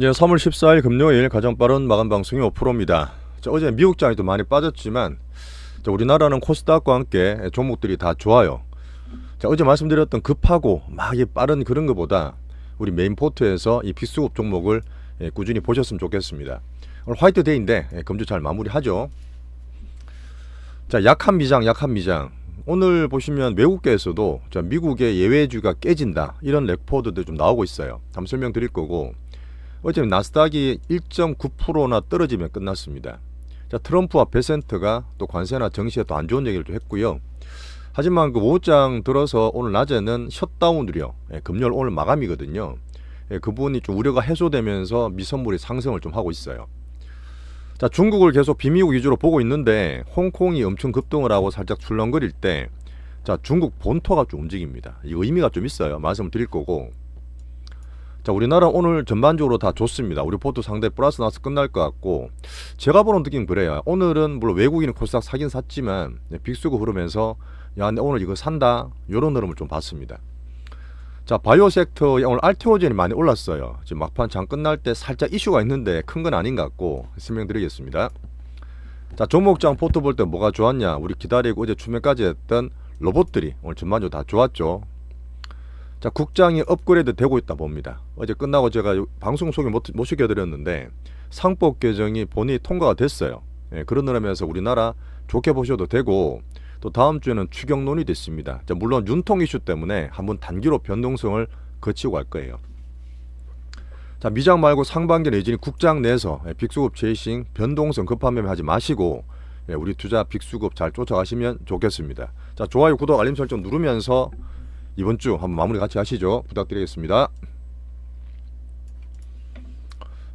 네, 3월 14일 금요일 가장 빠른 마감 방송이 5%입니다. 어제 미국장이 또 많이 빠졌지만 우리나라는 코스닥과 함께 종목들이 다 좋아요. 어제 말씀드렸던 급하고 막 빠른 그런 것보다 우리 메인 포트에서 이 빅스급 종목을 꾸준히 보셨으면 좋겠습니다. 오늘 화이트데이인데 금주 잘 마무리하죠. 자, 약한 미장. 오늘 보시면 외국계에서도 미국의 예외주가 깨진다 이런 레포드도 좀 나오고 있어요. 한번 설명드릴 거고, 어제 나스닥이 1.9%나 떨어지면 끝났습니다. 자, 트럼프와 베센트가 또 관세나 정시에 또 안 좋은 얘기를 좀 했고요. 하지만 그 오후장 들어서 오늘 낮에는 셧다운이요. 금요일 오늘 마감이거든요. 그 부분이 좀 우려가 해소되면서 미선물이 상승을 좀 하고 있어요. 자, 중국을 계속 비미국 위주로 보고 있는데 홍콩이 엄청 급등을 하고 살짝 출렁거릴 때, 자, 중국 본토가 좀 움직입니다. 이 의미가 좀 있어요. 말씀을 드릴 거고. 자, 우리나라 오늘 전반적으로 다 좋습니다. 우리 포트 상대 플러스 나서 끝날 것 같고, 제가 보는 느낌 그래요. 오늘은 물론 외국인은 코스닥 사긴 샀지만 빅스급 흐르면서 야, 근데 오늘 이거 산다 이런 흐름을 좀 봤습니다. 자, 바이오 섹터 오늘 알테오젠이 많이 올랐어요. 지금 막판 장 끝날 때 살짝 이슈가 있는데 큰 건 아닌 것 같고 설명드리겠습니다. 자, 종목장 포트 볼 때 뭐가 좋았냐? 우리 기다리고 어제 추매까지 했던 로봇들이 오늘 전반적으로 다 좋았죠. 자, 국장이 업그레이드 되고 있다 봅니다. 어제 끝나고 제가 방송 소개 못 시켜드렸는데 상법 개정이 본회의 통과가 됐어요. 그런 의미에서 우리나라 좋게 보셔도 되고, 또 다음 주에는 추경론이 됐습니다. 자, 물론 윤통 이슈 때문에 한번 단기로 변동성을 거치고 갈 거예요. 자, 미장 말고 상반기 내지는 국장 내에서 빅수급 제이싱 변동성 급한 매매 하지 마시고 우리 투자 빅수급 잘 쫓아가시면 좋겠습니다. 자, 좋아요, 구독, 알림 설정 누르면서 이번 주 한번 마무리 같이 하시죠. 부탁드리겠습니다.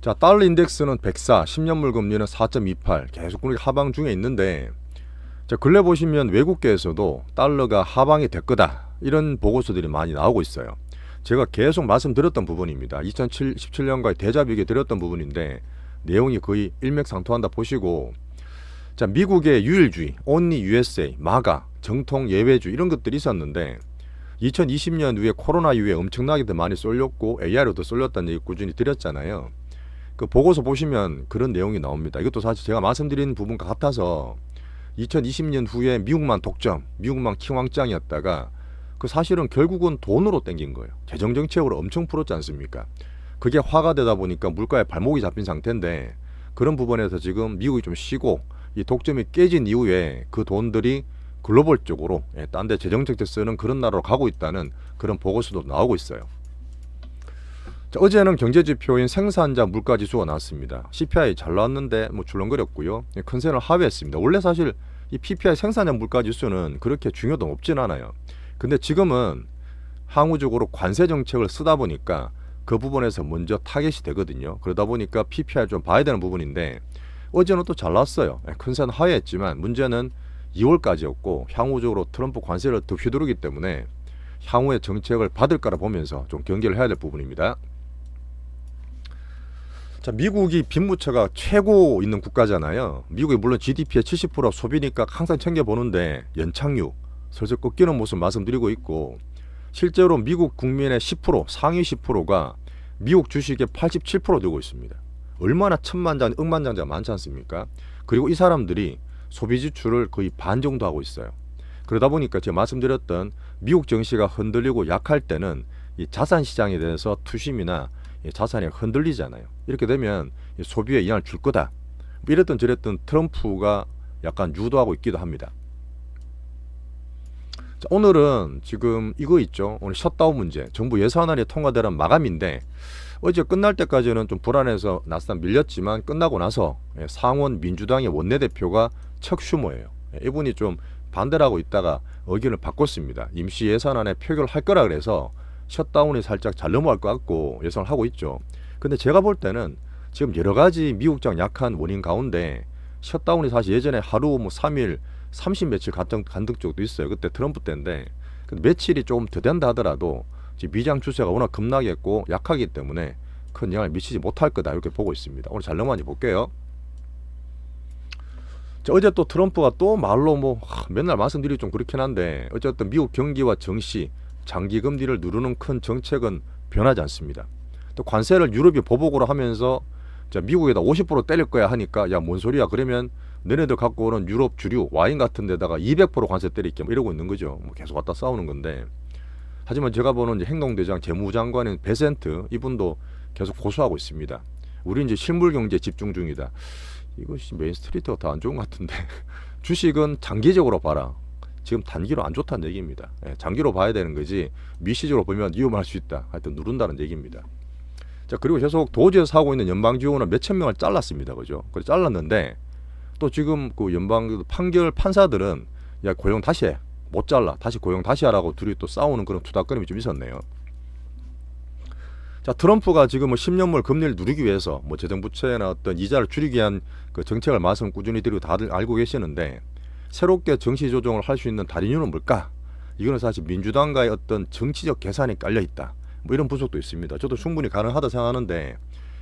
자, 달러 인덱스는 104, 10년물 금리는 4.28, 계속 그렇게 하방 중에 있는데, 자, 근래 보시면 외국계에서도 달러가 하방이 될 거다 이런 보고서들이 많이 나오고 있어요. 제가 계속 말씀드렸던 부분입니다. 2017년과의 대자뷰에 드렸던 부분인데 내용이 거의 일맥상통한다 보시고, 자, 미국의 유일주의, only USA, 마가, 정통 예외주 이런 것들이 있었는데 2020년 후에 코로나 이후에 엄청나게 더 많이 쏠렸고 AI로도 쏠렸다는 얘기 꾸준히 드렸잖아요. 그 보고서 보시면 그런 내용이 나옵니다. 이것도 사실 제가 말씀드린 부분과 같아서 2020년 후에 미국만 독점, 미국만 킹왕짱이었다가 그 사실은 결국은 돈으로 땡긴 거예요. 재정정책으로 엄청 풀었지 않습니까? 그게 화가 되다 보니까 물가에 발목이 잡힌 상태인데, 그런 부분에서 지금 미국이 좀 쉬고 이 독점이 깨진 이후에 그 돈들이 글로벌적으로 딴 데 재정정책 쓰는 그런 나라로 가고 있다는 그런 보고서도 나오고 있어요. 자, 어제는 경제지표인 생산자 물가지수가 나왔습니다. CPI 잘 나왔는데 출렁거렸고요. 컨센을 하회했습니다. 원래 사실 이 PPI 생산자 물가지수는 그렇게 중요도 높진 않아요. 근데 지금은 항우적으로 관세 정책을 쓰다 보니까 그 부분에서 먼저 타겟이 되거든요. 그러다 보니까 PPI 좀 봐야 되는 부분인데 어제는 또 잘 나왔어요. 컨센 하회했지만 문제는 2월까지였고 향후적으로 트럼프 관세를 더 휘두르기 때문에 향후의 정책을 받을까라 보면서 좀 경계를 해야 될 부분입니다. 자, 미국이 빈부처가 최고 있는 국가잖아요. 미국이 물론 GDP의 70% 소비니까 항상 챙겨보는데 연착륙 슬슬 꺾이는 모습 말씀드리고 있고, 실제로 미국 국민의 10%, 상위 10%가 미국 주식의 87% 되고 있습니다. 얼마나 천만장, 억만장자가 많지 않습니까? 그리고 이 사람들이 소비 지출을 거의 반 정도 하고 있어요. 그러다 보니까 제가 말씀드렸던 미국 증시가 흔들리고 약할 때는 이 자산 시장에 대해서 투심이나 자산이 흔들리잖아요. 이렇게 되면 소비에 영향을 줄 거다. 이랬던 저랬던 트럼프가 약간 유도하고 있기도 합니다. 자, 오늘은 지금 이거 있죠. 오늘 셧다운 문제. 정부 예산안이 통과되는 마감인데 어제 끝날 때까지는 좀 불안해서 나스닥 밀렸지만 끝나고 나서 상원 민주당의 원내대표가 척 슈머예요. 이분이 좀 반대를 하고 있다가 의견을 바꿨습니다. 임시 예산안에 표결을 할 거라 그래서 셧다운이 살짝 잘 넘어갈 것 같고 예상을 하고 있죠. 근데 제가 볼 때는 지금 여러 가지 미국장 약한 원인 가운데 셧다운이 사실 예전에 하루 3일 30 며칠 간등 적도 있어요. 그때 트럼프 때인데, 근데 며칠이 조금 더 된다 하더라도 지금 미장 추세가 워낙 급락했고 약하기 때문에 큰 영향을 미치지 못할 거다 이렇게 보고 있습니다. 오늘 잘 넘어가는지 볼게요. 자, 어제 또 트럼프가 또 말로 맨날 말씀드리기 좀 그렇긴 한데 어쨌든 미국 경기와 정시, 장기 금리를 누르는 큰 정책은 변하지 않습니다. 또 관세를 유럽이 보복으로 하면서 자, 미국에다 50% 때릴 거야 하니까 야, 뭔 소리야? 그러면 너네들 갖고 오는 유럽 주류 와인 같은 데다가 200% 관세 때릴게 뭐 이러고 있는 거죠. 뭐 계속 왔다 싸우는 건데. 하지만 제가 보는 이제 행동대장 재무장관인 베센트 이분도 계속 고수하고 있습니다. 우리 이제 실물 경제 집중 중이다. 이것이 메인스트리트가 더 안 좋은 것 같은데 주식은 장기적으로 봐라. 지금 단기로 안 좋다는 얘기입니다. 장기로 봐야 되는 거지 미시적으로 보면 위험할 수 있다. 하여튼 누른다는 얘기입니다. 자, 그리고 계속 도지에서 하고 있는 연방지원은 몇천 명을 잘랐습니다. 그죠? 그래 잘랐는데 또 지금 그 연방 판결 판사들은 야, 고용 다시 해. 못 잘라. 다시 고용 다시 하라고 둘이 또 싸우는 그런 투닥거림이 좀 있었네요. 자, 트럼프가 지금 뭐 10년물 금리를 누리기 위해서 뭐 재정부채나 어떤 이자를 줄이기 위한 그 정책을 말씀 꾸준히 드리고 다들 알고 계시는데 새롭게 정시 조정을 할 수 있는 다른 이유는 뭘까? 이거는 사실 민주당과의 어떤 정치적 계산이 깔려 있다. 뭐 이런 분석도 있습니다. 저도 충분히 가능하다 생각하는데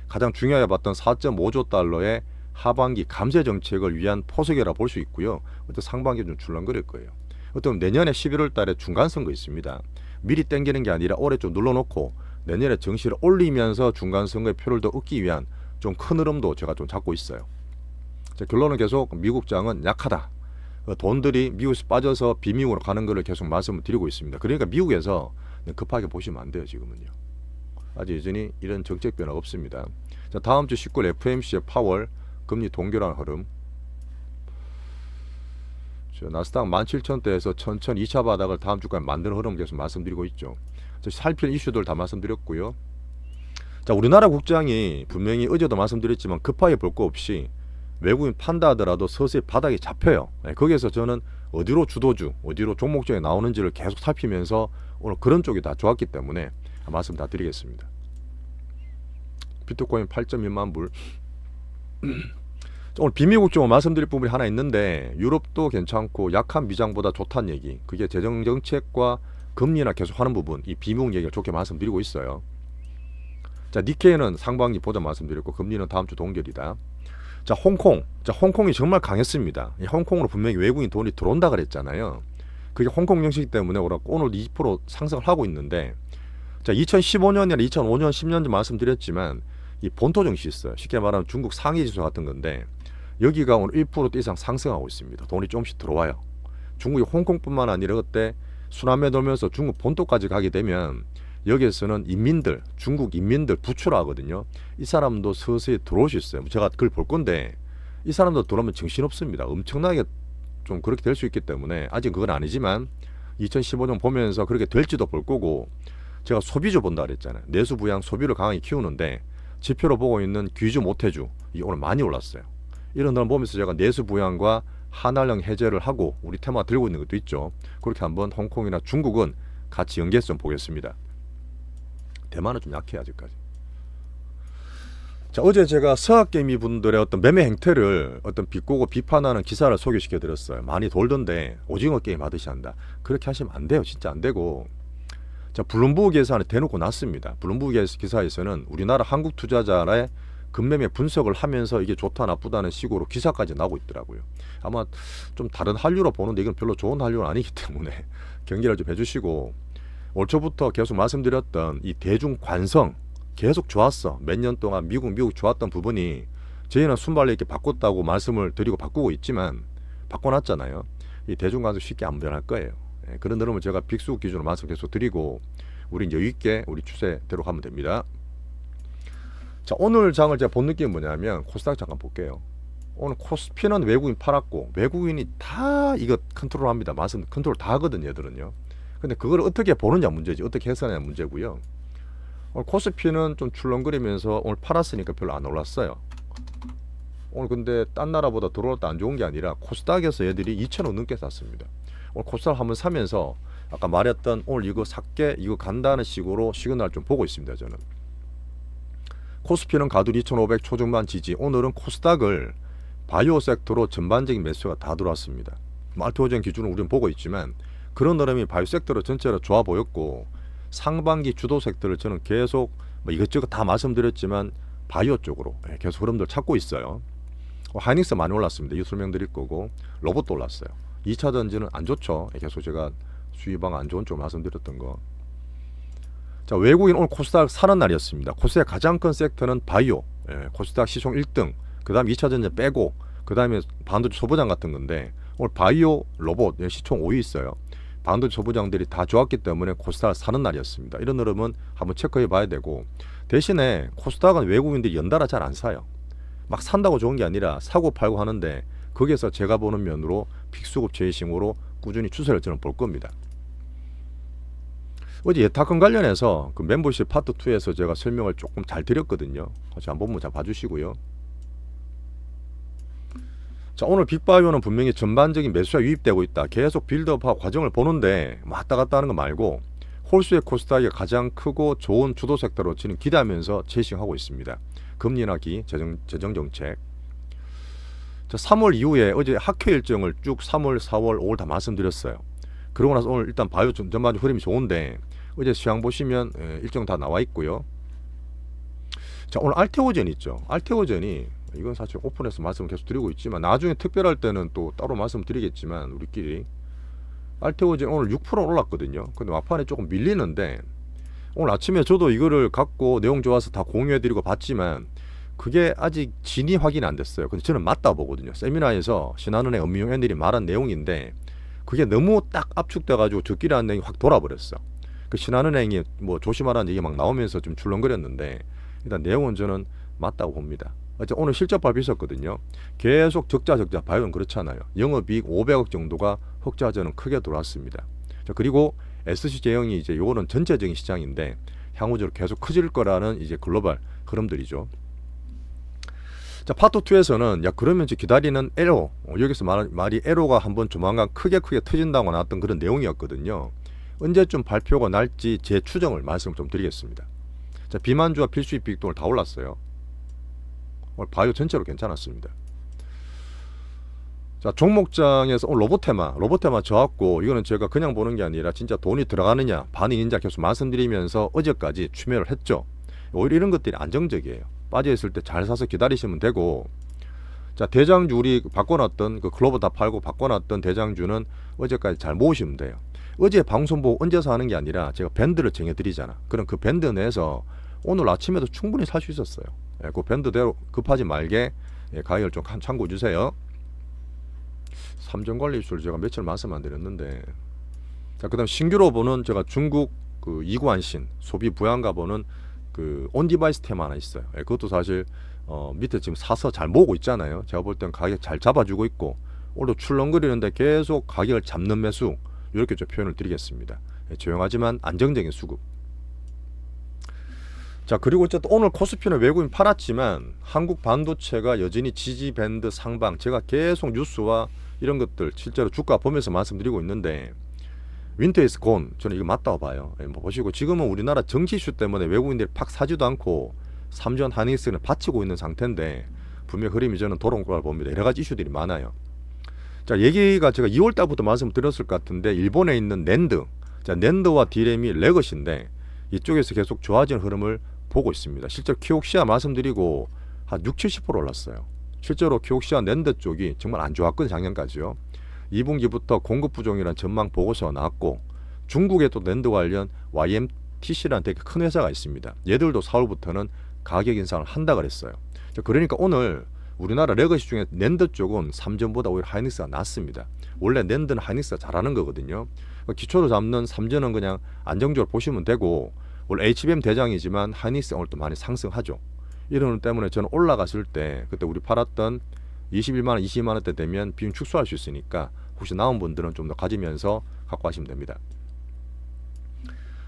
가장 중요하게 봤던 4.5조 달러의 하반기 감세 정책을 위한 포석이라 볼 수 있고요. 어떤 상반기 좀 출렁거릴 거예요. 어떤 내년에 11월 달에 중간선거 있습니다. 미리 땡기는 게 아니라 올해 좀 눌러놓고 내년에 정시를 올리면서 중간선거의 표를 더 얻기 위한 좀 큰 흐름도 제가 좀 잡고 있어요. 자, 결론은 계속 미국장은 약하다. 돈들이 미국에서 빠져서 비미국으로 가는 것을 계속 말씀을 드리고 있습니다. 그러니까 미국에서 급하게 보시면 안 돼요. 지금은요. 아직 여전히 이런 정책 변화가 없습니다. 자, 다음 주 19일 FOMC의 파월 금리 동결하는 흐름. 나스닥 17,000대에서 천천히 2차 바닥을 다음 주까지 만드는 흐름 계속 말씀드리고 있죠. 살필 이슈들 다 말씀드렸고요. 자, 우리나라 국장이 분명히 어제도 말씀드렸지만 급하게 볼 거 없이 외국인 판다 하더라도 서서히 바닥이 잡혀요. 거기에서 저는 어디로 주도주, 어디로 종목종에 나오는지를 계속 살피면서 오늘 그런 쪽이 다 좋았기 때문에 말씀 다 드리겠습니다. 비트코인 8.2만 불. 오늘 비미국 쪽으로 말씀드릴 부분이 하나 있는데 유럽도 괜찮고 약한 미장보다 좋다는 얘기. 그게 재정정책과 금리나 계속 하는 부분. 이 비미국 얘기를 좋게 말씀드리고 있어요. 자, 니케이는 상반기 보자 말씀드렸고 금리는 다음 주 동결이다. 자, 홍콩. 자, 홍콩이 정말 강했습니다. 홍콩으로 분명히 외국인 돈이 들어온다 그랬잖아요. 그게 홍콩 영식 때문에 오늘 20% 상승을 하고 있는데 자, 2015년이나 2005년 10년 전 말씀드렸지만 이 본토 증시 있어요. 쉽게 말하면 중국 상위 지수 같은 건데 여기가 오늘 1% 이상 상승하고 있습니다. 돈이 조금씩 들어와요. 중국이 홍콩뿐만 아니라 그때 순환매 돌면서 중국 본토까지 가게 되면 여기에서는 인민들, 중국 인민들 부추하거든요. 이 사람도 서서히 들어올 수 있어요. 제가 그걸 볼 건데 이 사람도 들어오면 정신없습니다. 엄청나게 좀 그렇게 될 수 있기 때문에 아직 그건 아니지만 2015년 보면서 그렇게 될지도 볼 거고 제가 소비주 본다 그랬잖아요. 내수 부양 소비를 강하게 키우는데 지표로 보고 있는 귀주 모태주 이 오늘 많이 올랐어요. 이런 걸 보면서 제가 내수 부양과 한한령 해제를 하고 우리 테마 들고 있는 것도 있죠. 그렇게 한번 홍콩이나 중국은 같이 연계해서 좀 보겠습니다. 대만은 좀 약해 아직까지. 자, 어제 제가 서학개미 분들의 어떤 매매 행태를 어떤 비꼬고 비판하는 기사를 소개시켜 드렸어요. 많이 돌던데 오징어 게임 하듯이 한다. 그렇게 하시면 안 돼요. 진짜 안 되고. 자, 블룸버그 기사는 대놓고 났습니다. 블룸버그 기사에서는 우리나라 한국 투자자의 금매매 분석을 하면서 이게 좋다 나쁘다는 식으로 기사까지 나오고 있더라고요. 아마 좀 다른 한류로 보는데 이건 별로 좋은 한류는 아니기 때문에 경계를 좀 해주시고 올 초부터 계속 말씀드렸던 이 대중 관성 계속 좋았어. 몇 년 동안 미국 좋았던 부분이 저희는 순발력 있게 바꿨다고 말씀을 드리고 바꾸고 있지만 바꿔놨잖아요. 이 대중 관성 쉽게 안 변할 거예요. 그런 흐름을 제가 빅수 기준으로 말씀 계속 드리고 우리 여유 있게 우리 추세대로 가면 됩니다. 자, 오늘 장을 제가 본 느낌은 뭐냐면 코스닥 잠깐 볼게요. 오늘 코스피는 외국인 팔았고 외국인이 다 이거 컨트롤합니다. 말씀 컨트롤 다 하거든요. 얘들은요. 근데 그걸 어떻게 보느냐 문제지. 어떻게 해석하느냐 문제고요. 오늘 코스피는 좀 출렁거리면서 오늘 팔았으니까 별로 안 올랐어요. 오늘 근데 딴 나라보다 들어올때 안 좋은 게 아니라 코스닥에서 얘들이 2,000원 넘게 샀습니다. 오늘 코스닥 한번 사면서 아까 말했던 오늘 이거 삭게 이거 간다는 식으로 시그널 좀 보고 있습니다. 저는. 코스피는 가두리 2,500 초중반 지지. 오늘은 코스닥을 바이오 섹터로 전반적인 매수가 다 들어왔습니다. 알트오젠 기준으로 우리는 보고 있지만 그런 흐름이 바이오 섹터로 전체로 좋아 보였고 상반기 주도 섹터를 저는 계속 뭐 이것저것 다 말씀드렸지만 바이오 쪽으로 계속 흐름들 찾고 있어요. 하이닉스 많이 올랐습니다. 이 설명드릴 거고 로봇도 올랐어요. 2차 전지는 안 좋죠. 계속 제가 수입방 안 좋은 쪽 말씀드렸던 거. 자, 외국인 오늘 코스닥 사는 날이었습니다. 코스닥 가장 큰 섹터는 바이오, 코스닥 시총 1등, 그 다음 2차전지 빼고, 그 다음에 반도체 소부장 같은 건데, 오늘 바이오, 로봇 시총 5위 있어요. 반도체 소부장들이 다 좋았기 때문에 코스닥을 사는 날이었습니다. 이런 흐름은 한번 체크해 봐야 되고, 대신에 코스닥은 외국인들이 연달아 잘 안 사요. 막 산다고 좋은 게 아니라 사고 팔고 하는데, 거기에서 제가 보는 면으로 픽수급 제이싱으로 꾸준히 추세를 저는 볼 겁니다. 어제 예탁금 관련해서 그 멤버십 파트 2에서 제가 설명을 조금 잘 드렸거든요. 같이 한번 잘 봐주시고요. 자, 오늘 빅바이오는 분명히 전반적인 매수가 유입되고 있다. 계속 빌드업 과정을 보는데 왔다 갔다 하는 거 말고 홀수의 코스닥이 가장 크고 좋은 주도 섹터로 지금 기대하면서 제시하고 있습니다. 금리 인하기, 재정 정책. 자, 3월 이후에 어제 학회 일정을 쭉 3월, 4월, 5월 다 말씀드렸어요. 그러고 나서 오늘 일단 바이오 전반적인 흐름이 좋은데 어제 시황 보시면 일정 다 나와 있고요. 자, 오늘 알테오젠 있죠. 알테오젠이 이건 사실 오픈해서 말씀을 계속 드리고 있지만 나중에 특별할 때는 또 따로 말씀드리겠지만 우리끼리 알테오젠 오늘 6% 올랐거든요. 근데 막판에 조금 밀리는데 오늘 아침에 저도 이거를 갖고 내용 좋아서 다 공유해드리고 봤지만 그게 아직 진위 확인이 안 됐어요. 근데 저는 맞다 보거든요. 세미나에서 신한은행 엄미용애들이 말한 내용인데 그게 너무 딱 압축돼가지고 적기라는 내용이 확 돌아버렸어. 그 신한은행이 뭐 조심하라는 얘기 막 나오면서 좀 출렁거렸는데 일단 내용은 저는 맞다고 봅니다. 어제 오늘 실적 발표 있었거든요. 계속 적자 바이오는 그렇잖아요. 영업이익 500억 정도가 흑자전은 크게 들어왔습니다. 자, 그리고 SC제형이 이제 요거는 전체적인 시장인데 향후적으로 계속 커질 거라는 이제 글로벌 흐름들이죠. 자, 파트 2에서는 야 그러면 이제 기다리는 에로 여기서 말이 에로가 한번 조만간 크게 터진다고 나왔던 그런 내용이었거든요. 언제쯤 발표가 날지 제 추정을 말씀을 좀 드리겠습니다. 자, 비만주와 필수입 비익도 오늘 다 올랐어요. 오늘 바이오 전체로 괜찮았습니다. 자, 종목장에서 오늘 로보테마 저왔고 이거는 제가 그냥 보는 게 아니라 진짜 돈이 들어가느냐 반응인지 계속 말씀드리면서 어제까지 추매를 했죠. 오히려 이런 것들이 안정적이에요. 빠져있을 때 잘 사서 기다리시면 되고, 자, 대장주 우리 바꿔놨던 그 클로버 다 팔고 바꿔놨던 대장주는 어제까지 잘 모으시면 돼요. 어제 방송 보고 언제 사는 게 아니라 제가 밴드를 정해드리잖아. 그럼 그 밴드 내에서 오늘 아침에도 충분히 살 수 있었어요. 그 밴드대로 급하지 말게 가격을 좀 참고해 주세요. 삼전관리술 제가 며칠 말씀 안 드렸는데, 자, 그 다음 신규로 보는 제가 중국 그 이구안신 소비 부양가 보는 그 온디바이스 테마 하나 있어요. 그것도 사실 밑에 지금 사서 잘 모으고 있잖아요. 제가 볼 땐 가격 잘 잡아주고 있고 오늘도 출렁거리는데 계속 가격을 잡는 매수 이렇게 좀 표현을 드리겠습니다. 조용하지만 안정적인 수급. 자, 그리고 어쨌든 오늘 코스피는 외국인 팔았지만 한국 반도체가 여전히 지지 밴드 상방, 제가 계속 뉴스와 이런 것들 실제로 주가 보면서 말씀드리고 있는데 윈터 이즈 곤, 저는 이거 맞다고 봐요. 뭐 보시고 지금은 우리나라 정치 이슈 때문에 외국인들이 팍 사지도 않고 삼전 하이닉스는 받치고 있는 상태인데 분명 흐름이 저는 돌아온 걸 봅니다. 여러 가지 이슈들이 많아요. 자, 얘기가 제가 2월 달부터 말씀드렸을 것 같은데 일본에 있는 낸드, 자, 낸드와 디램이 레거시인데 이쪽에서 계속 좋아진 흐름을 보고 있습니다. 실제로 키옥시아 말씀드리고 한 60-70% 올랐어요. 실제로 키옥시아 낸드 쪽이 정말 안 좋았거든요. 작년까지요. 2분기부터 공급 부족이라는 전망 보고서가 나왔고 중국에 또 낸드 관련 YMTC라는 되게 큰 회사가 있습니다. 얘들도 4월부터는 가격 인상을 한다 그랬어요. 그러니까 오늘 우리나라 레거시 중에 낸드 쪽은 삼전보다 오히려 하이닉스가 낫습니다. 원래 낸드는 하이닉스가 잘하는 거거든요. 기초로 잡는 삼전은 그냥 안정적으로 보시면 되고 원래 HBM 대장이지만 하이닉스가 오늘 또 많이 상승하죠. 이런 때문에 저는 올라갔을 때 그때 우리 팔았던 21만원, 22만원대 되면 비용 축소할 수 있으니까 혹시 나온 분들은 좀 더 가지면서 갖고 가시면 됩니다.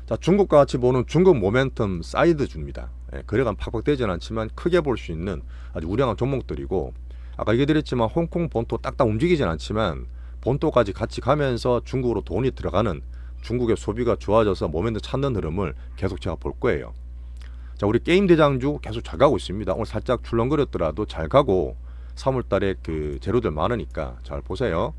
자, 중국과 같이 보는 중국 모멘텀 사이드 줍니다. 거래가 팍팍 되지는 않지만 크게 볼 수 있는 아주 우량한 종목들이고 아까 얘기드렸지만 홍콩 본토 딱딱 움직이진 않지만 본토까지 같이 가면서 중국으로 돈이 들어가는 중국의 소비가 좋아져서 모멘텀 찾는 흐름을 계속 제가 볼 거예요. 자, 우리 게임 대장주 계속 잘 가고 있습니다. 오늘 살짝 출렁거렸더라도 잘 가고 3월달에 그 재료들 많으니까 잘 보세요.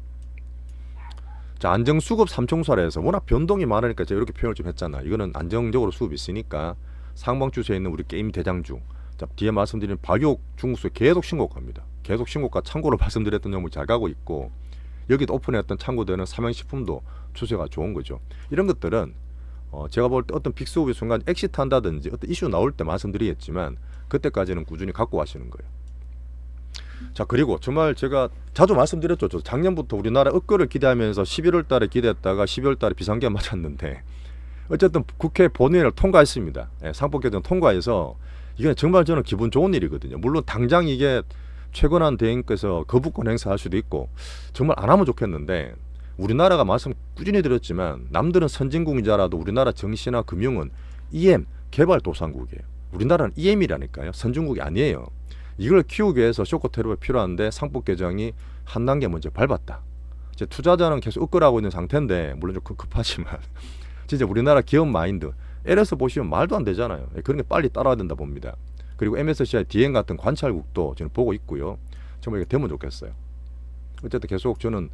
자, 안정수급 삼총사에서 워낙 변동이 많으니까 제가 이렇게 표현을 좀 했잖아. 이거는 안정적으로 수급이 있으니까 상방 추세에 있는 우리 게임 대장주. 자, 뒤에 말씀드린 바이오 중국수에 계속 신고가입니다. 계속 신고가 참고로 말씀드렸던 종목이 잘 가고 있고 여기도 오픈했던 창구들은 삼양식품도 추세가 좋은 거죠. 이런 것들은 제가 볼 때 어떤 빅스호흡의 순간 엑시트 한다든지 어떤 이슈 나올 때 말씀드리겠지만 그때까지는 꾸준히 갖고 가시는 거예요. 자, 그리고 정말 제가 자주 말씀드렸죠. 저 작년부터 우리나라 업거를 기대하면서 11월 달에 기대했다가 12월 달에 비상계엄 맞았는데 어쨌든 국회 본회의를 통과했습니다. 상법 개정 통과해서 이게 정말 저는 기분 좋은 일이거든요. 물론 당장 이게 최고한 대행께서 거부권 행사할 수도 있고 정말 안 하면 좋겠는데 우리나라가 말씀 꾸준히 드렸지만 남들은 선진국이자라도 우리나라 정시나 금융은 EM 개발도상국이에요. 우리나라는 EM이라니까요. 선진국이 아니에요. 이걸 키우기 위해서 쇼크테러가 필요한데 상법 개정이 한 단계 먼저 밟았다. 이제 투자자는 계속 upp거라고 있는 상태인데 물론 좀 급하지만 진짜 우리나라 기업 마인드 LS 보시면 말도 안 되잖아요. 그런 게 빨리 따라야 된다 봅니다. 그리고 MSCI DM 같은 관찰국도 저는 보고 있고요. 정말 이게 되면 좋겠어요. 어쨌든 계속 저는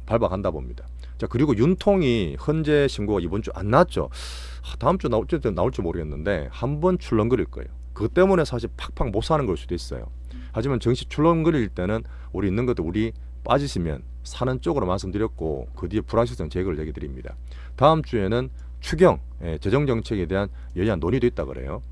밟아간다 봅니다. 자, 그리고 윤통이 헌재 신고가 이번 주 안 나왔죠. 다음 주 나올지 모르겠는데 한번 출렁거릴 거예요. 그것 때문에 사실 팍팍 못 사는 걸 수도 있어요. 하지만 정시 출렁거릴 때는 우리 있는 것도 우리 빠지시면 사는 쪽으로 말씀드렸고 그 뒤에 불확실성 제거를 얘기 드립니다. 다음 주에는 추경, 재정 정책에 대한 여야 논의도 있다 그래요.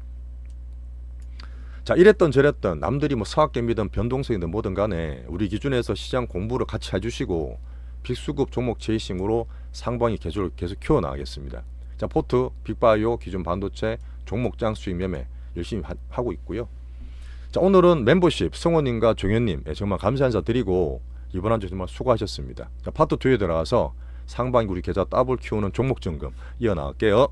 자, 이랬던 저랬던 남들이 뭐 서학개미든 변동성이든 뭐든 간에 우리 기준에서 시장 공부를 같이 해주시고 빅수급 종목 체이싱으로 상방이 계속 키워나가겠습니다. 자, 포트, 빅바이오, 기준 반도체, 종목장 수익 매매 열심히 하고 있고요. 자, 오늘은 멤버십 성원님과 종현님 정말 감사 인사 드리고 이번 한 주 정말 수고하셨습니다. 자, 파트 2에 들어가서 상반기 우리 계좌 더블 키우는 종목 점검 이어나갈게요.